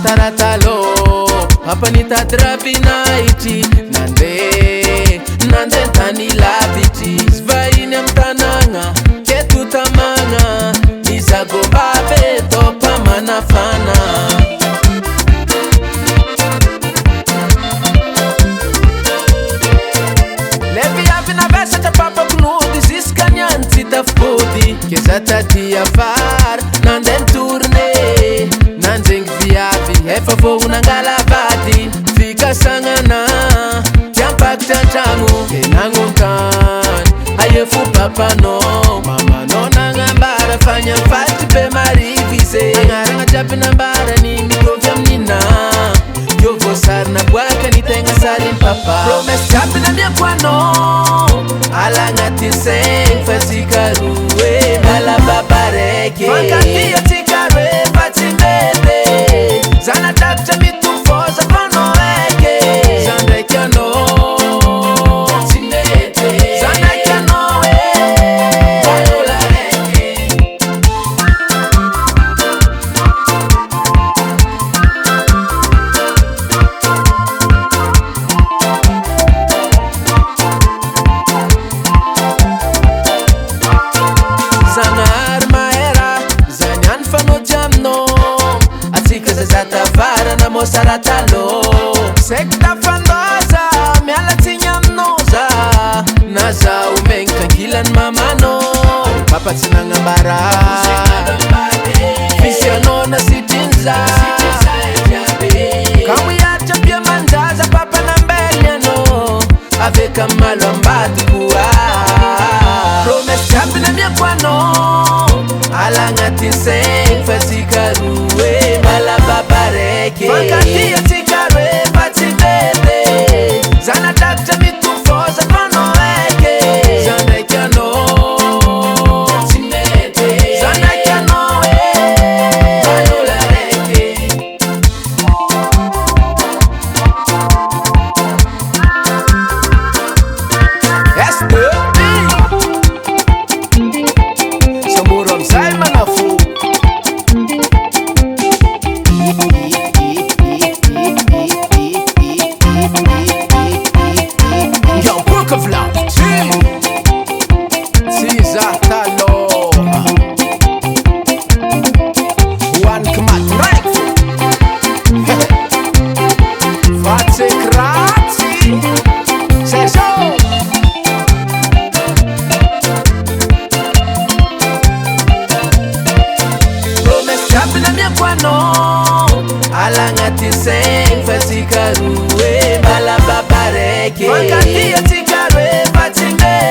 mosaratalo Papanita drabinaiti Nande tani laviti Svaini amtananga Ketu tamanga Nizago babe topa manafana Levi avina versa cha papa knudi Ziskanyanti tafudi Kezata dia far Nanden tourne Nanzeng viavi Efa vo unangalavadi Fika sangana Tiampak chanchamu Enangunkan Ayefu papa no Mama no nangambara Fanya fati pe marivise Angaranga japi nambara ni mikovya mnina Yovo sarna bwaka nitenga sarin papa Promise japi na miakwano Alanga tiseng fasika ruwe Mala babareke Fankatia tikarwe Fatimete Zana takcha mitu fosa kono eke Zanda kiano Timete Zanda kiano Vanola eke Zangar maera Zanyan fano jamno Atika zazata vara na mosaratalo Sekta fandoza Miala tinyamnoza Naza umengka kilan mamano Papa tinangambara Visiano na sitinza Kamu yacha pia manzaza Papa nambeliano Aveka malo ambati kuwa Promise chapi na miakwano Alanga tinseng fasika ruwe Mala babareke Fankatia tikarwe Fatimete Zana takcha mitu fosa kono eke Zana kiano Timete Zana kiano Vanola eke Esther Samuram Simon Afu Young Book of Love Caesar Talo One Kamat Right Fatse Krati Say so Chapi na miakwano Alanga tiseng fasika ruwe Mala babareke Fankatia tikarwe Fatimete